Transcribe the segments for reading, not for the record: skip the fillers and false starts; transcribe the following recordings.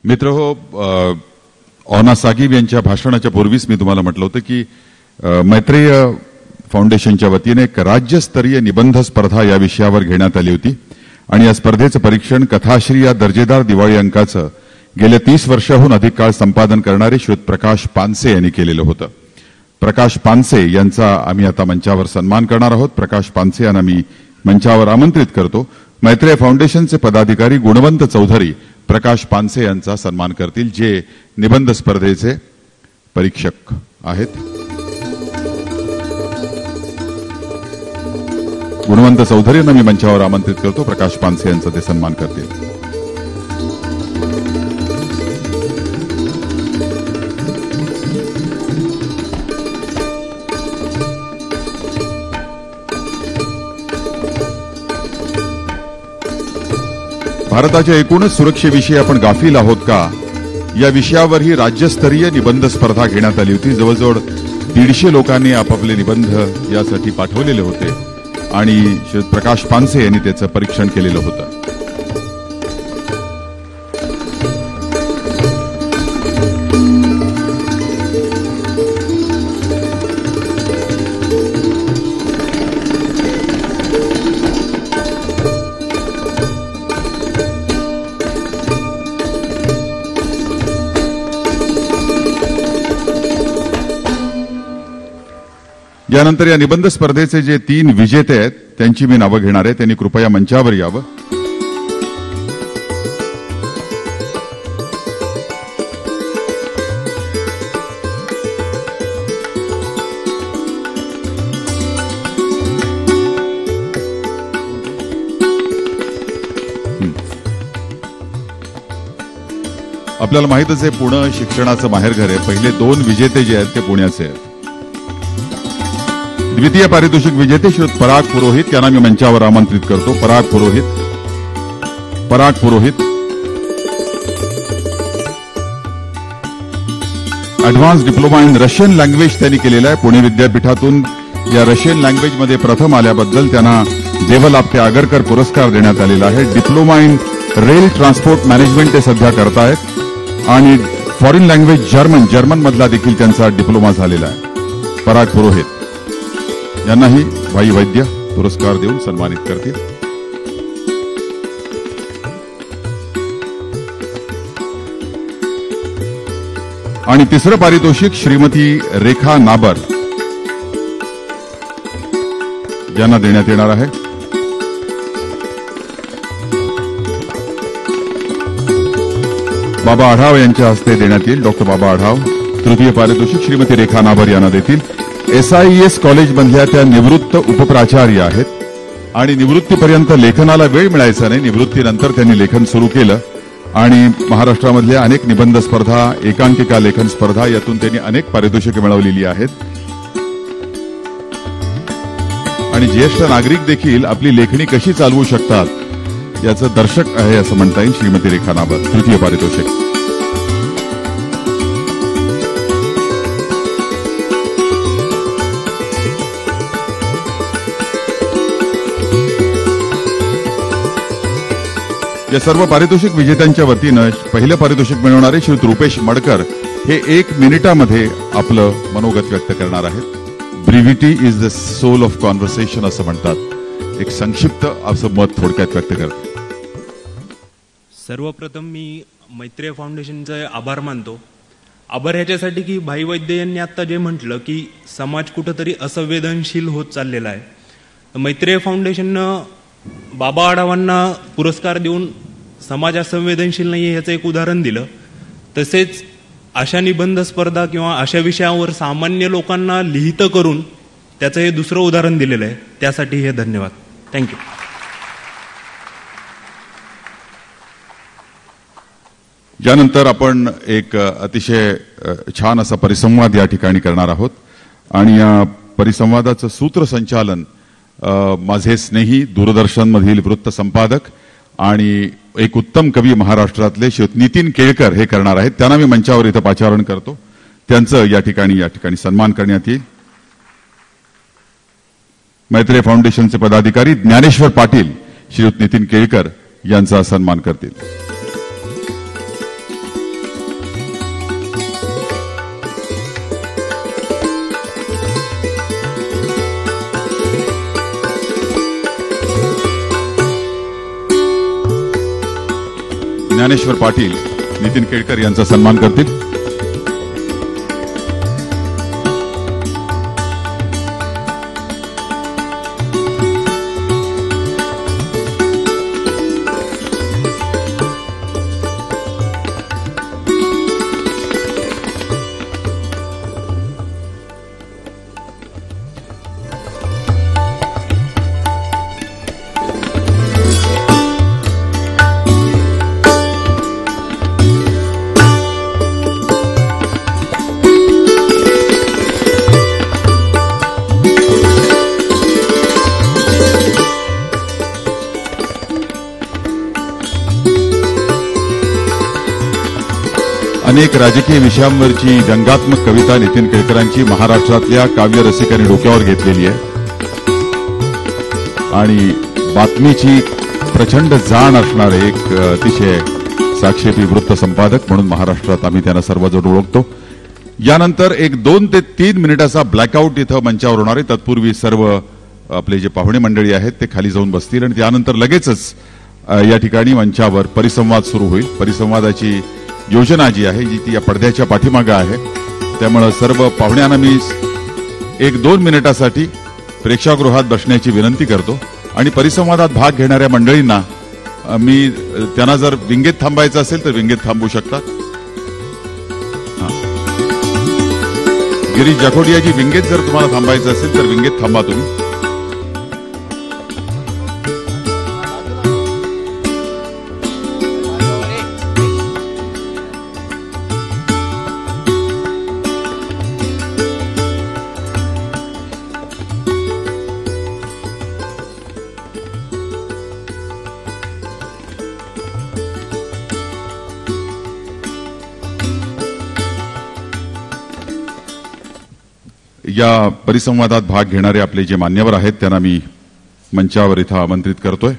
मित्रहो, ऑना सागिब यांच्या भाषणाच्या पूर्वीच मी तुम्हाला म्हटलं होतं की मैत्रेय फाउंडेशनच्या वतीने एक राज्यस्तरीय निबंध स्पर्धा या विषयावर घेण्यात आली होती आणि या स्पर्धेचं परीक्षण कथाश्री या दर्जेदार दिवाळी अंकाचं गेल्या 30 वर्षाहून अधिक काळ संपादन करणारे श्री प्रकाश पानसे यांनी केलेलं होतं. प्रकाश पानसे यांचा आम्ही आता मंचावर सन्मान करणार आहोत. प्रकाश पानसे यांना मी मंचावर आमंत्रित करतो. मैत्रेय फाउंडेशनचे पदाधिकारी गुणवंत चौधरी प्रकाश पानसे यांचा सन्मान करतील, जे निबंध स्पर्धेचे परीक्षक आहेत. गुणवंत चौधरी यांना मी मंचावर आमंत्रित करतो. प्रकाश पानसे यांचा ते सन्मान करतील. भारताच्या एकूणच सुरक्षेविषयी आपण गाफील आहोत का, या विषयावर ही राज्यस्तरीय निबंध स्पर्धा घेण्यात आली होती. जवळजवळ 150 लोकांनी आपापले निबंध यासाठी पाठवलेले होते आणि श्री प्रकाश पानसे यांनी त्याचं परीक्षण केलेलं होतं. यानंतर या निबंध स्पर्धेचे जे 3 विजेते आहेत त्यांची मी नावं घेणार आहे. त्यांनी कृपया मंचावर यावं. आपल्याला माहितच आहे, पुणे शिक्षणाचं माहेरघर आहे. पहिले 2 विजेते जे आहेत ते पुण्याचे आहेत. द्वितीय पारितोषिक विजेते श्री पराग पुरोहित यांना मी मंचावर आमंत्रित करतो. Parag Purohit advance diploma in Russian language त्यांनी केलेला आहे. पुणे विद्यापीठातून या रशियन लँग्वेजमध्ये प्रथम आल्याबद्दल त्यांना देवलाप्ते आगरकर पुरस्कार देण्यात आलेला आहे. Diploma in rail transport management ते सध्या करतायत आणि फॉरेन लँग्वेज जर्मन मधला देखील त्यांचा डिप्लोमा झालेला आहे. पराग पुरोहित यांनाही भाई वैद्य पुरस्कार देऊन सन्मानित करतील. आणि तिसरं पारितोषिक श्रीमती रेखा नाबर यांना देण्यात येणार आहे. बाबा आढाव यांच्या हस्ते देण्यात येईल. डॉक्टर बाबा आढाव. तृतीय पारितोषिक श्रीमती रेखा नाबर यांना देतील. SIES कॉलेजमधल्या त्या निवृत्त उपप्राचार्य आहेत आणि निवृत्तीपर्यंत लेखनाला वेळ मिळायचा नाही. निवृत्तीनंतर त्यांनी लेखन सुरू केलं आणि महाराष्ट्रामधल्या अनेक निबंध स्पर्धा, एकांकिका लेखन स्पर्धा यातून त्यांनी अनेक पारितोषिके मिळवलेली आहेत. आणि ज्येष्ठ नागरिक देखील आपली लेखणी कशी चालवू शकतात याचं दर्शक आहे असं म्हणता येईल. श्रीमती रेखा नाबर, तृतीय पारितोषिक. या सर्व पारितोषिक विजेत्यांच्या वतीनं पहिलं पारितोषिक मिळवणारे श्री रुपेश मडकर हे 1 मिनिटामध्ये आपलं मनोगत व्यक्त करणार आहेत. Brevity is the soul of conversation असं म्हणतात. एक संक्षिप्त असं मत थोडक्यात व्यक्त करतात. सर्वप्रथम मी मैत्रेय फाउंडेशनचे आभार मानतो. आभार ह्याच्यासाठी की भाई वैद्य यांनी आता जे म्हटलं की समाज कुठंतरी असंवेदनशील होत चाललेला आहे. मैत्रेय फाउंडेशननं बाबा आढावांना पुरस्कार देऊन समाज असंवेदनशील नाही ह्याचं एक उदाहरण दिलं. तसेच अशा निबंध स्पर्धा किंवा अशा विषयावर सामान्य लोकांना लिहितं करून त्याचं हे दुसरं उदाहरण दिलेलं आहे. त्यासाठी हे धन्यवाद. थँक्यू. यानंतर आपण एक अतिशय छान असा परिसंवाद या ठिकाणी करणार आहोत आणि या परिसंवादाचं सूत्रसंचालन माझे स्नेही दूरदर्शनमधील वृत्त संपादक आणि एक उत्तम कवी महाराष्ट्रातले श्री नितीन केळकर हे करणार आहेत. त्यांना मी मंचावर इथं पाचारण करतो. त्यांचं या ठिकाणी सन्मान करण्यात येईल. मैत्रेय फाउंडेशनचे पदाधिकारी ज्ञानेश्वर पाटील श्रीयुत नितीन केळकर यांचा सन्मान करतील. ज्ञानेश्वर पाटील नितीन केळकर यांचा सन्मान करतील. अनेक राजकीय विषयांवरची व्यंगात्मक कविता नितीन केळकरांची महाराष्ट्रातल्या काव्य रसिकांनी डोक्यावर घेतलेली आहे आणि बातमीची प्रचंड जाण असणारे एक अतिशय साक्षेपी वृत्त संपादक म्हणून महाराष्ट्रात आम्ही त्यांना सर्वजण ओळखतो. यानंतर एक 2 ते 3 मिनिटाचा ब्लॅकआउट इथं मंचावर होणार आहे. तत्पूर्वी सर्व आपले जे पाहुणे मंडळी आहेत ते खाली जाऊन बसतील आणि त्यानंतर लगेचच या ठिकाणी मंचावर परिसंवाद सुरू होईल. परिसंवादाची योजना जी आहे जी ती या पडद्याच्या पाठीमागे आहे. त्यामुळे सर्व पाहुण्यांना मी 1-2 मिनिटासाठी प्रेक्षागृहात बसण्याची विनंती करतो आणि परिसंवादात भाग घेणाऱ्या मंडळींना मी त्यांना जर विंगेत थांबायचं असेल तर विंगेत थांबू शकतात. गिरीश जाखोटियाजी, विंगेत जर तुम्हाला थांबायचं असेल तर विंगेत थांबा तुम्ही. या परिसंवादात भाग घेणारे आपले जे मान्यवर आहेत त्यांना मी मंचावर इथं आमंत्रित करतोय.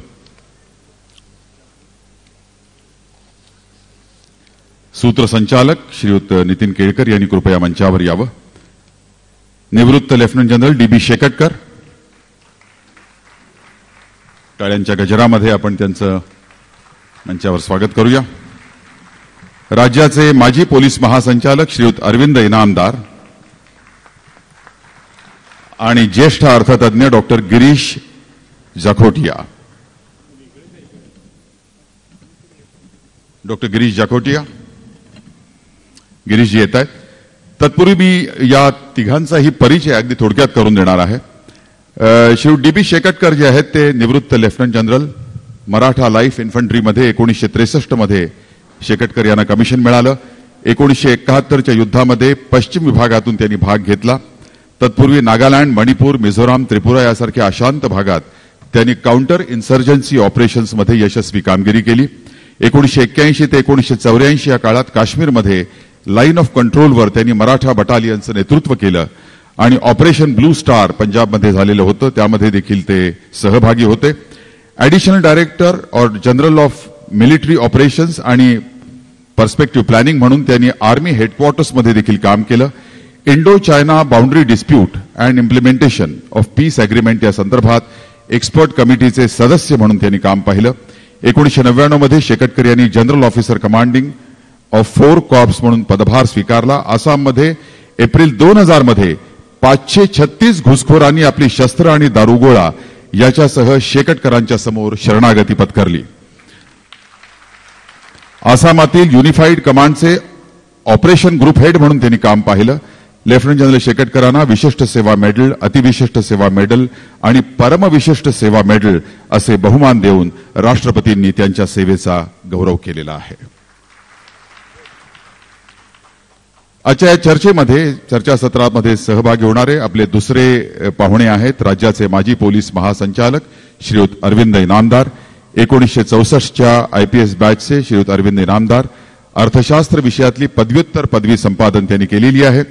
सूत्रसंचालक श्रीयुत नितीन केळकर यांनी कृपया मंचावर यावं. निवृत्त लेफ्टनंट जनरल डी.बी. शेकटकर, टाळ्यांच्या गजरामध्ये आपण त्यांचं मंचावर स्वागत करूया. राज्याचे माजी पोलीस महासंचालक श्रीयुत अरविंद इनामदार आणि ज्येष्ठ अर्थतज्ञ डॉक्टर गिरीश जाखोटिया. डॉक्टर गिरीश जाखोटिया, गिरीशजी येत आहेत. तत्पूर्वी मी या तिघांचाही परिचय अगदी थोडक्यात करून देणार आहे. श्री डी.बी. शेकटकर जे आहेत ते निवृत्त लेफ्टनंट जनरल, मराठा लाईफ इन्फंट्रीमध्ये 1963 मध्ये शेकटकर यांना कमिशन मिळालं. 1971च्या युद्धामध्ये पश्चिम विभागातून त्यांनी भाग घेतला. तत्पूर्वी नागालँड, मणिपूर, मिझोराम, त्रिपुरा यासारख्या अशांत भागात त्यांनी काउंटर इन्सर्जन्सी ऑपरेशन्समध्ये यशस्वी कामगिरी केली. 1981 ते 1984 या काळात काश्मीरमध्ये लाईन ऑफ कंट्रोलवर त्यांनी मराठा बटालियनचं नेतृत्व केलं आणि ऑपरेशन ब्लू स्टार पंजाबमध्ये झालेलं होतं, त्यामध्ये देखील ते सहभागी होते. ऍडिशनल डायरेक्टर और जनरल ऑफ मिलिटरी ऑपरेशन्स आणि पर्स्पेक्टिव्ह प्लॅनिंग म्हणून त्यांनी आर्मी हेडक्वार्टर्समध्ये देखील काम केलं. Indo China boundary dispute and implementation of peace agreement या संदर्भात एक्सपर्ट कमिटीचे सदस्य म्हणून त्यांनी काम पाहिलं. 1999 मध्ये शेकटकर यांनी general officer commanding of 4 corps म्हणून पदभार स्वीकारला. आसाममध्ये एप्रिल 2000 मध्ये 536 घुसखोरांनी आपली शस्त्र आणि दारुगोळा याच्यासह शेकटकरांच्या समोर शरणागती पत्करली. आसामातील युनिफाईड कमांडचे ऑपरेशन ग्रुप हेड म्हणून त्यांनी काम पाहिलं. लेफ्टनंट जनरल शेकटकरांना विशिष्ट सेवा मेडल, अतिविशिष्ट सेवा मेडल आणि परमविशिष्ट सेवा मेडल असे बहुमान देऊन राष्ट्रपतींनी त्यांच्या सेवेचा गौरव केलेला आहे. आजच्या या चर्चासत्रामध्ये सहभागी होणारे आपले दुसरे पाहुणे आहेत राज्याचे माजी पोलीस महासंचालक श्रीयुत अरविंद इनामदार. 1964च्या IPS बॅचचे श्रीयुत अरविंद इनामदार. अर्थशास्त्र विषयातली पदव्युत्तर पदवी संपादन त्यांनी केलेली आहे.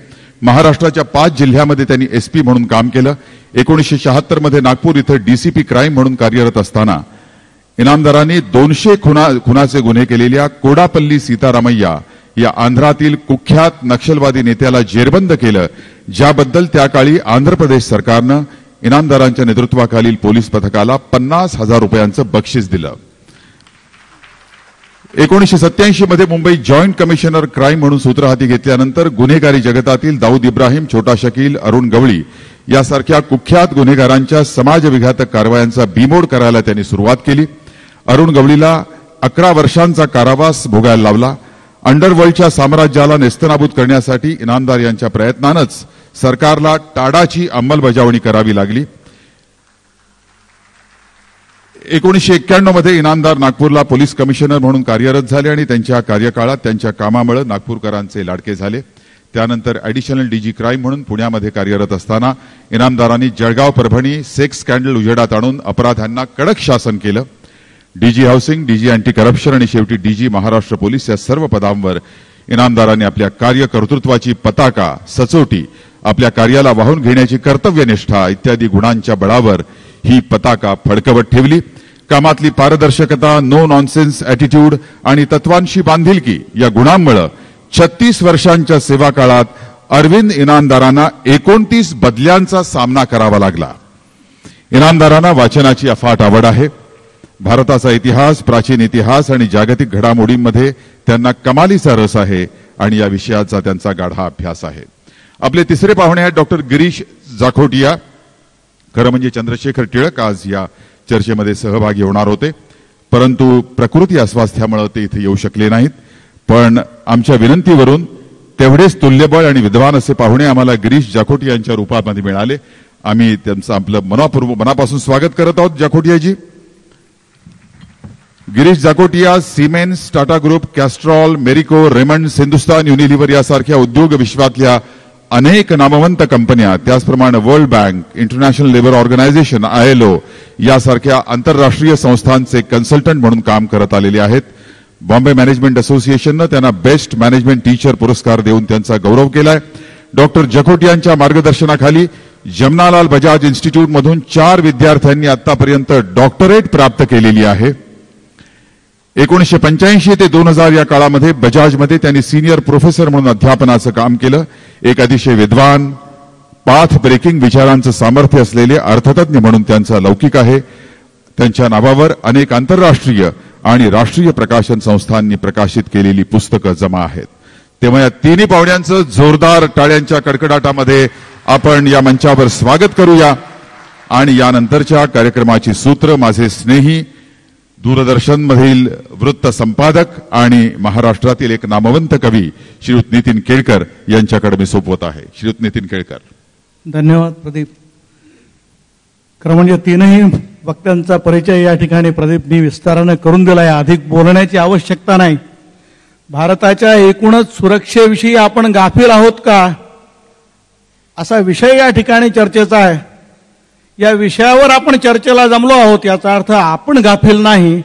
महाराष्ट्राच्या 5 जिल्ह्यामध्ये त्यांनी SP म्हणून काम केलं. 1976 मध्ये नागपूर इथं DCP क्राईम म्हणून कार्यरत असताना इनामदारांनी 200 खुनाचे गुन्हे केलेल्या कोडापल्ली सीतारामय्या या आंध्रातील कुख्यात नक्षलवादी नेत्याला जेरबंद केलं, ज्याबद्दल त्या काळी आंध्र प्रदेश सरकारनं इनामदारांच्या नेतृत्वाखालील पोलीस पथकाला 50,000 रुपयांचं बक्षीस दिलं. 1987 मध्ये मुंबई जॉईंट कमिशनर क्राईम म्हणून सूत्र हाती घेतल्यानंतर गुन्हेगारी जगतातील दाऊद इब्राहिम, छोटा शकील, अरुण गवळी यासारख्या कुख्यात गुन्हेगारांच्या समाजविघातक कारवायांचा बीमोड करायला त्यांनी सुरुवात केली. अरुण गवळीला 11 वर्षांचा कारावास भोगायला लावला. अंडरवर्ल्डच्या साम्राज्याला नेस्तनाबूत करण्यासाठी इनामदार यांच्या प्रयत्नानंच सरकारला टाडाची अंमलबजावणी करावी लागली. 1991 मध्ये इनामदार नागपूरला पोलीस कमिशनर म्हणून कार्यरत झाले आणि त्यांच्या कार्यकाळात त्यांच्या कामामुळे नागपूरकरांचे लाडके झाले. त्यानंतर ॲडिशनल डीजी क्राईम म्हणून पुण्यामध्ये कार्यरत असताना इनामदारांनी जळगाव, परभणी सेक्स स्कॅन्डल उजेडात आणून अपराध्यांना कडक शासन केलं. डीजी हाऊसिंग, डीजी अँटी करप्शन आणि शेवटी डीजी महाराष्ट्र पोलीस या सर्व पदांवर इनामदारांनी आपल्या कार्यकर्तृत्वाची पताका, सचोटी, आपल्या कार्याला वाहून घेण्याची कर्तव्यनिष्ठा इत्यादी गुणांच्या बळावर ही पताका फडकवत ठेवली. कामातली पारदर्शकता, नो नॉनसेन्स ॲटिट्यूड आणि तत्वांशी बांधिलकी या गुणांमुळे 36 वर्षांच्या सेवा काळात अरविंद इनामदारांना 29 बदल्यांचा सामना करावा लागला. इनामदारांना वाचनाची अफाट आवड आहे. भारताचा इतिहास, प्राचीन इतिहास आणि जागतिक घडामोडींमध्ये त्यांना कमालीचा रस आहे आणि या विषयाचा त्यांचा गाढा अभ्यास आहे. आपले तिसरे पाहुणे आहेत डॉक्टर गिरीश जाखोटिया. खरं म्हणजे चंद्रशेखर टिळक आज या चर्चेमध्ये सहभागी होणार होते, परंतु प्रकृती अस्वास्थ्यामुळे ते इथे येऊ शकले नाहीत. पण आमच्या विनंतीवरून तेवढेच तुल्यबळ आणि विद्वान असे पाहुणे आम्हाला गिरीश जाखोटिया यांच्या रूपामध्ये मिळाले. आम्ही त्यांचं आपलं मनापासून स्वागत करत आहोत. Jakhotiaji. Girish Jakhotia Siemens, Tata group, Castrol, Marico, Raymonds, Hindustan Unilever यासारख्या उद्योग विश्वातल्या अनेक नामवंत कंपन्या, त्याचप्रमाणे world bank, international labour organisation, ILO यासारख्या आंतरराष्ट्रीय संस्थांचे कन्सल्टंट म्हणून काम करत आलेले आहेत. बॉम्बे मॅनेजमेंट असोसिएशननं त्यांना बेस्ट मॅनेजमेंट टीचर पुरस्कार देऊन त्यांचा गौरव केलाय. डॉक्टर जाखोटियांच्या मार्गदर्शनाखाली जमनालाल बजाज इन्स्टिट्यूटमधून 4 विद्यार्थ्यांनी आतापर्यंत डॉक्टरेट प्राप्त केलेली आहे. 1985 ते 2000 या काळामध्ये बजाजमध्ये त्यांनी सिनियर प्रोफेसर म्हणून अध्यापनाचं काम केलं. एक अतिशय विद्वान, पाथ ब्रेकिंग विचारांचं सामर्थ्य असलेले अर्थतज्ञ म्हणून त्यांचा लौकिक आहे. त्यांच्या नावावर अनेक आंतरराष्ट्रीय आणि राष्ट्रीय प्रकाशन संस्थांनी प्रकाशित केलेली पुस्तकं जमा आहेत. तेव्हा या तिन्ही पाहुण्यांचं जोरदार टाळ्यांच्या कडकडाटामध्ये आपण या मंचावर स्वागत करूया. आणि यानंतरच्या कार्यक्रमाची सूत्र माझे स्नेही दूरदर्शनमधील वृत्त संपादक आणि महाराष्ट्रातील एक नामवंत कवी श्रीयुत नितीन केळकर यांच्याकडे मी सोपवत आहे. श्रीयुत नितीन केळकर. धन्यवाद प्रदीप. खरं म्हणजे तीनही वक्त्यांचा परिचय या ठिकाणी प्रदीपनी विस्ताराने करून दिला आहे. अधिक बोलण्याची आवश्यकता नाही. भारताच्या एकूणच सुरक्षेविषयी आपण गाफील आहोत का असा विषय या ठिकाणी चर्चेचा आहे. या विषयावर आपण चर्चेला जमलो आहोत याचा अर्थ आपण गाफील नाही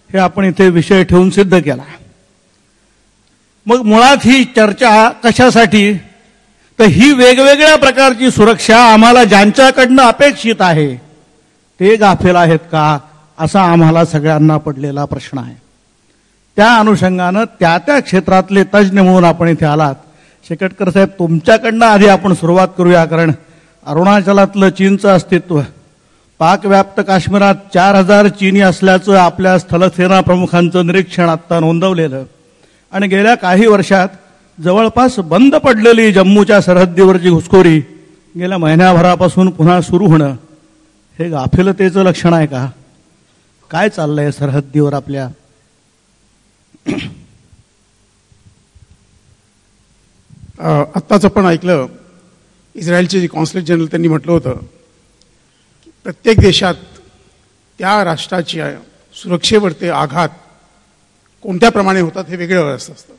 हे आपण इथे विषय ठेवून सिद्ध केला. मग मुळात ही चर्चा कशासाठी, तर ही वेगवेगळ्या प्रकारची सुरक्षा आम्हाला ज्यांच्याकडनं अपेक्षित आहे ते गाफील आहेत का असा आम्हाला सगळ्यांना पडलेला प्रश्न आहे. त्या अनुषंगानं त्या त्या क्षेत्रातले तज्ज्ञ म्हणून आपण इथे आलात. शेकटकर साहेब, तुमच्याकडनं आधी आपण सुरुवात करूया. कारण अरुणाचलातलं चीनचं अस्तित्व, पाकव्याप्त काश्मीरात 4000 चीनी असल्याचं आपल्या स्थलसेना प्रमुखांचं निरीक्षण आत्ता नोंदवलेलं आणि गेल्या काही वर्षात जवळपास बंद पडलेली जम्मूच्या सरहद्दीवरची घुसखोरी गेल्या महिन्याभरापासून पुन्हा सुरू होणं हे गाफिलतेचं लक्षण आहे का? काय चाललंय सरहद्दीवर आपल्या? आत्ताच आपण ऐकलं, इस्रायलचे जे कॉन्सुलेट जनरल त्यांनी म्हटलं होतं की प्रत्येक देशात त्या राष्ट्राच्या सुरक्षेवरती आघात कोणत्या प्रमाणे होतात हे वेगळं असतं.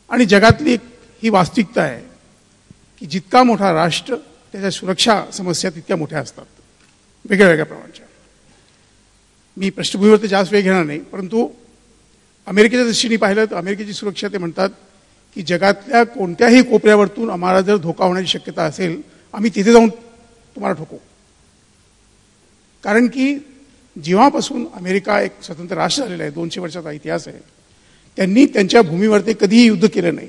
आणि जगातली ही वास्तविकता आहे की जितका मोठा राष्ट्र त्याच्या सुरक्षा समस्या तितक्या मोठ्या असतात, वेगळ्या वेगळ्या प्रमाणाच्या. मी पृष्ठभूमीवरती जास्त वेळ घेणार नाही, परंतु अमेरिकेच्या दृष्टीने पाहिलं तर अमेरिकेची सुरक्षा ते म्हणतात की जगातल्या कोणत्याही कोपऱ्यावरतून आम्हाला जर धोका होण्याची शक्यता असेल आम्ही तिथे जाऊन तुम्हाला ठोकू. कारण की जेव्हापासून अमेरिका एक स्वतंत्र राष्ट्र झालेला आहे, 200 वर्षाचा इतिहास आहे, त्यांनी त्यांच्या भूमीवरती कधीही युद्ध केलं नाही.